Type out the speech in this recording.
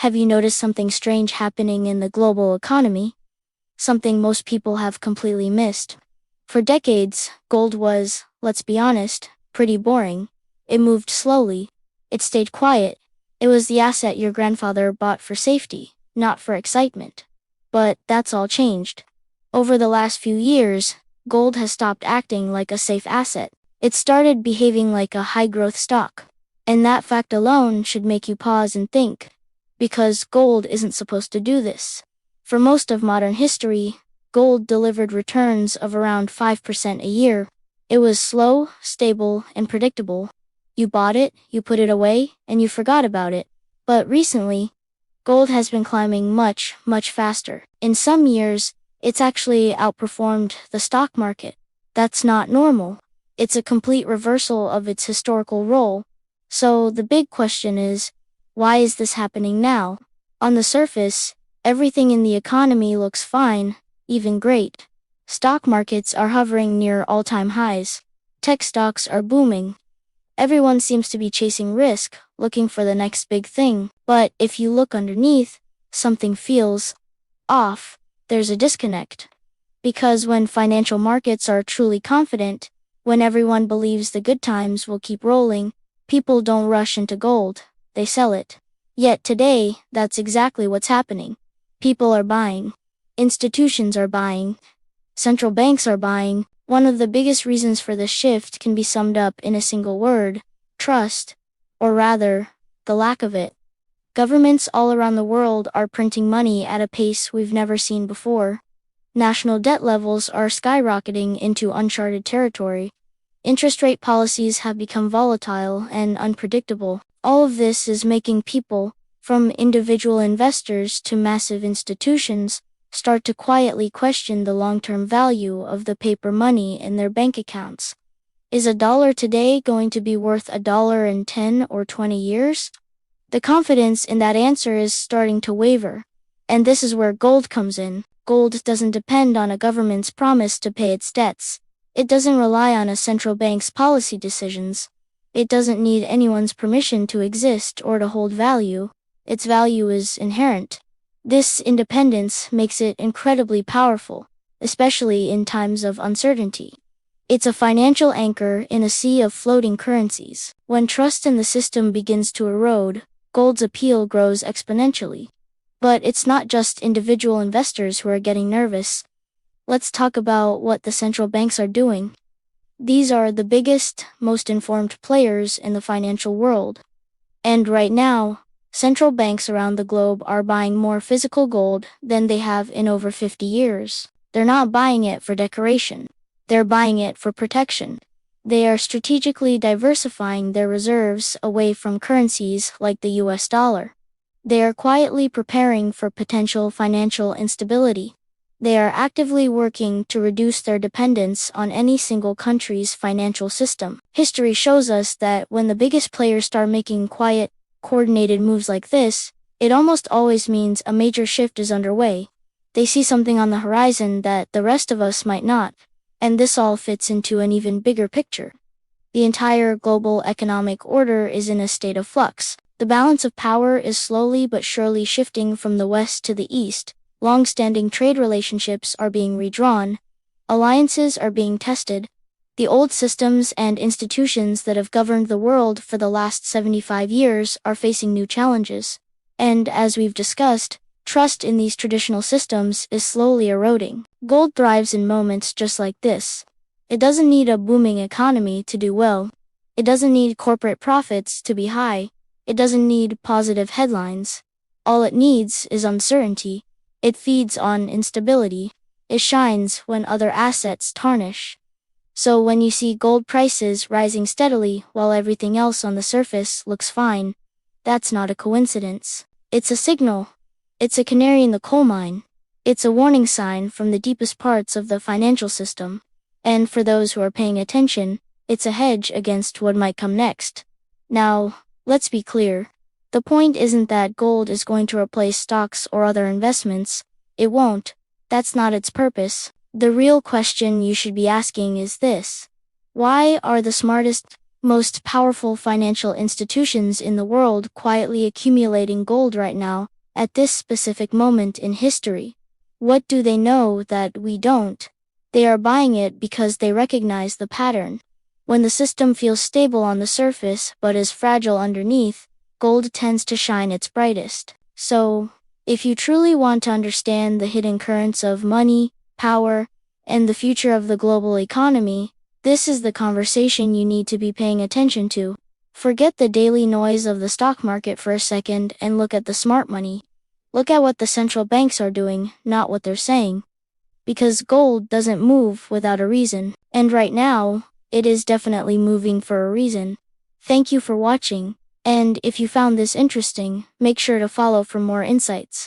Have you noticed something strange happening in the global economy? Something most people have completely missed. For decades, gold was, let's be honest, pretty boring. It moved slowly. It stayed quiet. It was the asset your grandfather bought for safety, not for excitement. But that's all changed. Over the last few years, gold has stopped acting like a safe asset. It started behaving like a high-growth stock. And that fact alone should make you pause and think. Because gold isn't supposed to do this. For most of modern history, gold delivered returns of around 5% a year. It was slow, stable, and predictable. You bought it, you put it away, and you forgot about it. But recently, gold has been climbing much, much faster. In some years, it's actually outperformed the stock market. That's not normal. It's a complete reversal of its historical role. So the big question is, why is this happening now? On the surface, everything in the economy looks fine, even great. Stock markets are hovering near all-time highs. Tech stocks are booming. Everyone seems to be chasing risk, looking for the next big thing. But if you look underneath, something feels off. There's a disconnect. Because when financial markets are truly confident, when everyone believes the good times will keep rolling, people don't rush into gold. They sell it. Yet today, that's exactly what's happening. People are buying. Institutions are buying. Central banks are buying. One of the biggest reasons for this shift can be summed up in a single word: trust. Or rather, the lack of it. Governments all around the world are printing money at a pace we've never seen before. National debt levels are skyrocketing into uncharted territory. Interest rate policies have become volatile and unpredictable. All of this is making people, from individual investors to massive institutions, start to quietly question the long-term value of the paper money in their bank accounts. Is a dollar today going to be worth $1 in 10 or 20 years? The confidence in that answer is starting to waver. And this is where gold comes in. Gold doesn't depend on a government's promise to pay its debts. It doesn't rely on a central bank's policy decisions. It doesn't need anyone's permission to exist or to hold value. Its value is inherent. This independence makes it incredibly powerful, especially in times of uncertainty. It's a financial anchor in a sea of floating currencies. When trust in the system begins to erode, gold's appeal grows exponentially. But it's not just individual investors who are getting nervous. Let's talk about what the central banks are doing. These are the biggest, most informed players in the financial world. And right now, central banks around the globe are buying more physical gold than they have in over 50 years. They're not buying it for decoration. They're buying it for protection. They are strategically diversifying their reserves away from currencies like the US dollar. They are quietly preparing for potential financial instability. They are actively working to reduce their dependence on any single country's financial system. History shows us that when the biggest players start making quiet, coordinated moves like this, it almost always means a major shift is underway. They see something on the horizon that the rest of us might not. And this all fits into an even bigger picture. The entire global economic order is in a state of flux. The balance of power is slowly but surely shifting from the west to the east. Long-standing trade relationships are being redrawn. Alliances are being tested. The old systems and institutions that have governed the world for the last 75 years are facing new challenges. And as we've discussed, trust in these traditional systems is slowly eroding. Gold thrives in moments just like this. It doesn't need a booming economy to do well. It doesn't need corporate profits to be high. It doesn't need positive headlines. All it needs is uncertainty. It feeds on instability. It shines when other assets tarnish. So when you see gold prices rising steadily while everything else on the surface looks fine, that's not a coincidence. It's a signal. It's a canary in the coal mine. It's a warning sign from the deepest parts of the financial system. And for those who are paying attention, it's a hedge against what might come next. Now, let's be clear. The point isn't that gold is going to replace stocks or other investments. It won't. That's not its purpose. The real question you should be asking is this: why are the smartest, most powerful financial institutions in the world quietly accumulating gold right now, at this specific moment in history. What do they know that we don't? They are buying it because they recognize the pattern. When the system feels stable on the surface but is fragile underneath, gold tends to shine its brightest. So, if you truly want to understand the hidden currents of money, power, and the future of the global economy, this is the conversation you need to be paying attention to. Forget the daily noise of the stock market for a second and look at the smart money. Look at what the central banks are doing, not what they're saying. Because gold doesn't move without a reason, and right now, it is definitely moving for a reason. Thank you for watching, and if you found this interesting, make sure to follow for more insights.